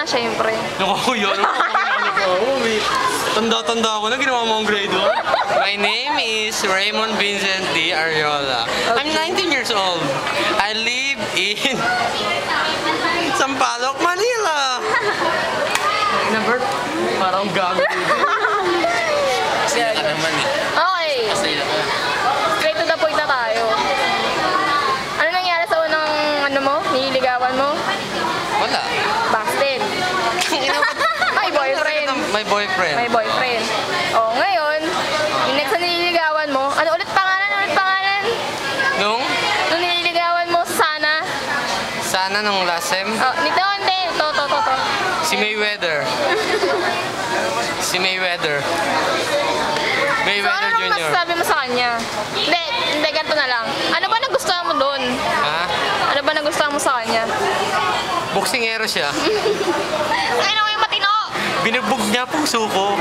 na, syempre. Naku, yan ako. Tanda-tanda ako na ginawa mo ang grade 1. My name is Raymond Vincent D. Ariola. I'm 19 years old. I live in Sampaloc, Manila. Number? Parang gabi. Sila ka naman eh. Okay. Sila ka. Straight to the point na tayo. Ano nangyari sa unang ano mo? Nililigawan mo? Wala. Backstage. May boyfriend. May boyfriend. May boyfriend. Oh, ngayon, yung next na nililigawan mo, ano ulit pangalan? Nung? Nung nililigawan mo, sana? Sana nung last sem? Oh, nito, hindi. To. Si Mayweather. Si Mayweather. So, Mayweather ano Jr. masasabi mo sa kanya? Hindi, ganito na lang. Ano ba nagustuhan mo doon? Ha? Ano ba nagustuhan mo sa kanya? Boksingero siya. Ano yung matino? Binugbog niya puso ko.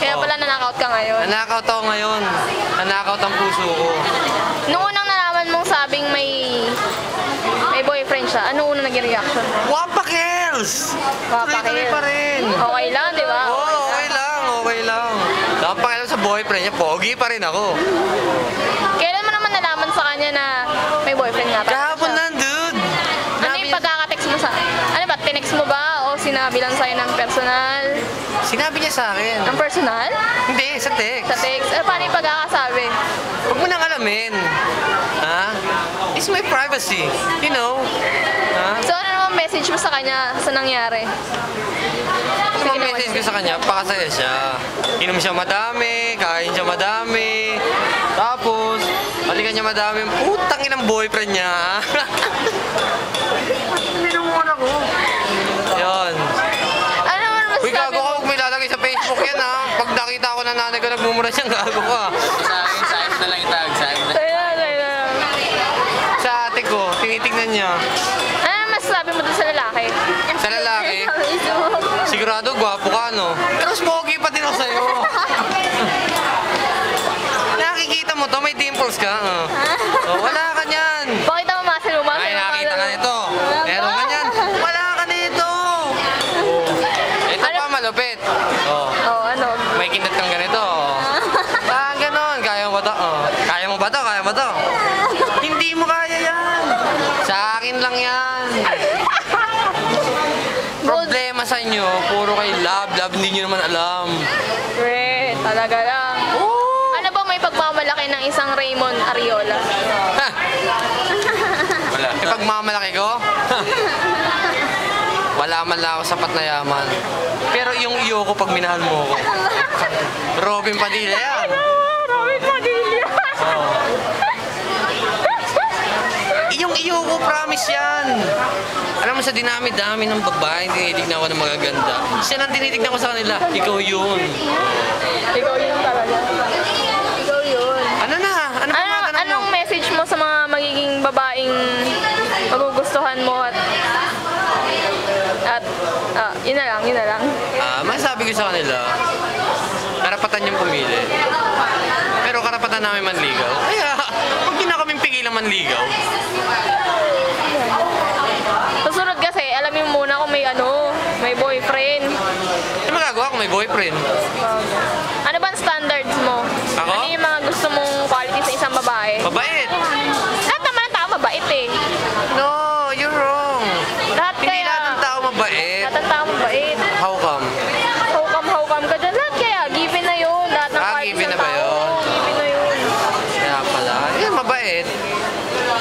Kaya pala nanakaut ka ngayon. Nanakaut ako ngayon. Nanakaut ang puso ko. Noong unang nalaman mong sabing may boyfriend siya, ano unang naging reaction mo? Wapakels! Wapakels. Tuloy-tuloy pa rin. Okay lang, di ba? Oo, okay lang. Wapakels sa boyfriend niya, pogi pa rin ako. Kailan mo naman nalaman sa kanya na may boyfriend nga? Kahapon lang, dude. Ano yung pagkakatext mo sa... Ano ba, tinext mo ba o sinabi lang sa'yo ng personal? Sinabi niya sa akin. Ng personal? Hindi, sa text. Sa text? Ano, paano yung pagkakasabi? Huwag mo nang alamin. Ha? It's my privacy. You know? Ha? So ano naman message mo sa kanya sa nangyari? Ang message ko sa kanya, pakasaya siya. Inom siya madami, kain siya madami. Tapos, balikan niya madami. Putang inang boyfriend niya. Minumuna ko. Yun. Ano naman Uy, masasabi gago ka. mo? Huwag may lalagay sa Facebook yan, ha. Pag nakita ko na nanay ko nagmumura siyang gago ka. Sa akin, na lang itag. Sa akin na. Sa'yo. Sa ate ko, tinitignan niya. Ano naman masasabi mo dun sa lalaki? Sa lalaki, sigurado gwapo ka, no? Pero mas pogi pa din ako sa'yo. Nakikita mo to, may dimples ka. Oh, wala ka niyan. Pakita mo muscle mo. Ay, nakita ka nito. Meron ka niyan. Wala ka nito. Oh. Ito pa, malupit. Oh. Oh, ano? May kinat kang ganito. Ganon. Kaya mo ba to? Oh. Kaya mo ba to? Kaya mo to? Hindi mo kaya yan. Sa akin lang yan. Problema sa inyo, puro kay love, hindi nyo naman alam. Pre, talaga lang. Ano ba may pagmamalaki ng isang Raymond Ariola? Ha! Wala. Ipagmamalaki ko? Wala man lang ako sapat na yaman. Pero yung iyo ko pag minahal mo ko. Robin Padilla yan. Robin Padilla. Oh. Yung iyo ko, promise yan. Alam mo, sa dinami-dami ng babae, tinitignan ko ng magaganda. Siya lang tinitignan ko sa kanila. Ikaw yun. Ikaw yun talaga. Ikaw yun. Ano na? Ano pa mga tanong mo? Anong message mo sa mga magiging babaeng magugustuhan mo at yun na lang. Masasabi ko sa kanila, karapatan yung pumili. Pero karapatan namin manligaw. Kaya, huwag din na kaming pigilan manligaw. Susunod kasi, alamin mo muna kung may boyfriend. Ano magagawa kung may boyfriend? Ano ba ang standards mo? Ako? Ano yung mga gusto mong quality sa isang babae? Mabait! Lahat naman ang tao mabait eh. No, you're wrong. Lahat Hindi kaya. lahat ng tao mabait. Lahat ng tao mabait. How come? How come ka dyan? Lahat kaya. Given na yun. Lahat ng qualities Given ng na ba tao. yun? Given na yun. Kaya pala. Yun, mabait.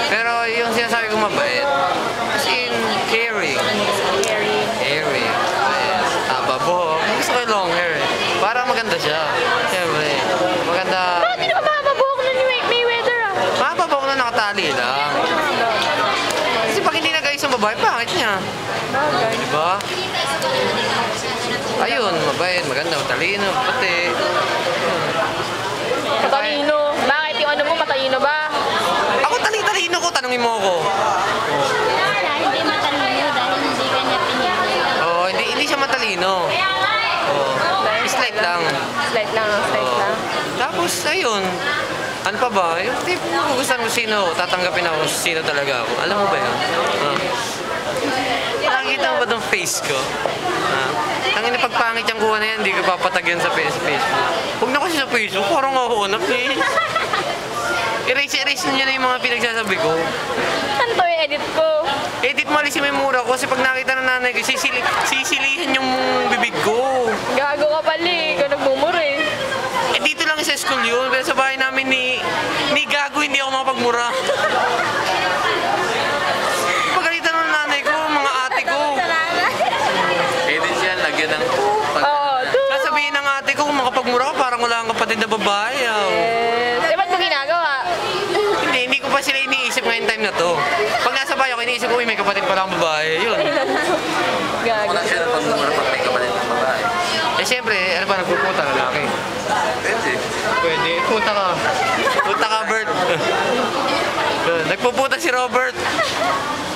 Pero yung sinasabi ko mabait, as in, caring. Scary. Caring. Taba buhok. Gusto ko yung long hair eh. Para maganda siya. Siyempre. Maganda. Bakit di naman mabuhok na ni Mayweather ah? Mahaba buhok na nakatali lang. Kasi pag hindi nagayos ang babae, bakit niya? Bagay. Diba? Ayun, mabait, maganda, matalino, puti. Matalino. Bakit yung ano mo matalino ba? Ako talino ko, tanungin mo ako. Hindi matalino dahil hindi ka niya pinili. Oo, hindi siya matalino. Oo. Slight lang. Slight lang. Tapos, ayun. Ano pa ba? Yung tip mo, kung gusto mo sino, tatanggapin ako kung sino talaga ako. Alam mo ba yun? Nakikita mo ba itong face ko? Ang ina pagpangit yung kuha na yan, hindi ko papatagyan sa Facebook. Huwag na kasi sa Facebook, parang ako na please. Erase nyo na yung mga pinagsasabi ko. Ano to yung edit ko? Edit mo alisin mo yung mura ko kasi pag nakita ng nanay ko, sisilihan yung bibig ko. Gago ka pala eh. Ikaw nagmumura eh. Eh dito lang sa school yun, pero sa bahay namin ni Gago hindi ako makapagmura. Pagalitan ng nanay ko, mga ate ko. Edit yan, lagyan ng... Oo, to. Sasabihin ng ate ko, kung makapagmura ka, parang wala kang kapatid na babae. Yes. Eh, ba't mo ginagawa? Hindi ko pa sila iniisip ngayon time na to. Pag nasa bahay ako, iniisip ko, "Uy, may kapatid pala akong babae." Yun. Gago. Wala siya na pag-mura pag may kapatid ng babae. Eh siyempre, ano pa, nagpupunta lalaki. Pwede. Pwede. Punta ka. Punta ka, Bert. Yun, nagpupunta si Robert.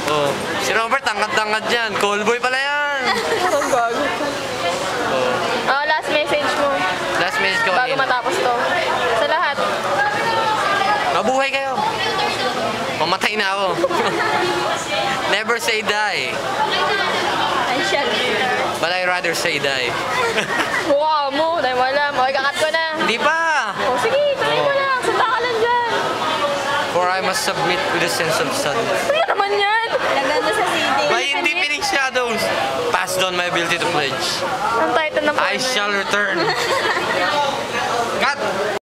Oh, si Robert, tangkad-tangkad yan. Callboy pala yan. Ang gago. Oh, Last message mo. last message ko Bago kanina. matapos to. Sa lahat. Mabuhay kayo. Mamatay na ako. Never say die. I shall return. But I rather say die. Mukha mo. Dahil wala mo. Ikakat ko na. Hindi pa. Oh, sige. Tuloy mo lang. Sunta ka lang dyan. For I must submit with a sense of sadness. Ano naman yan? Lagyan mo sa CD. By indeepening shadows, passed on my ability to pledge. Ang title ng I shall return. Cut!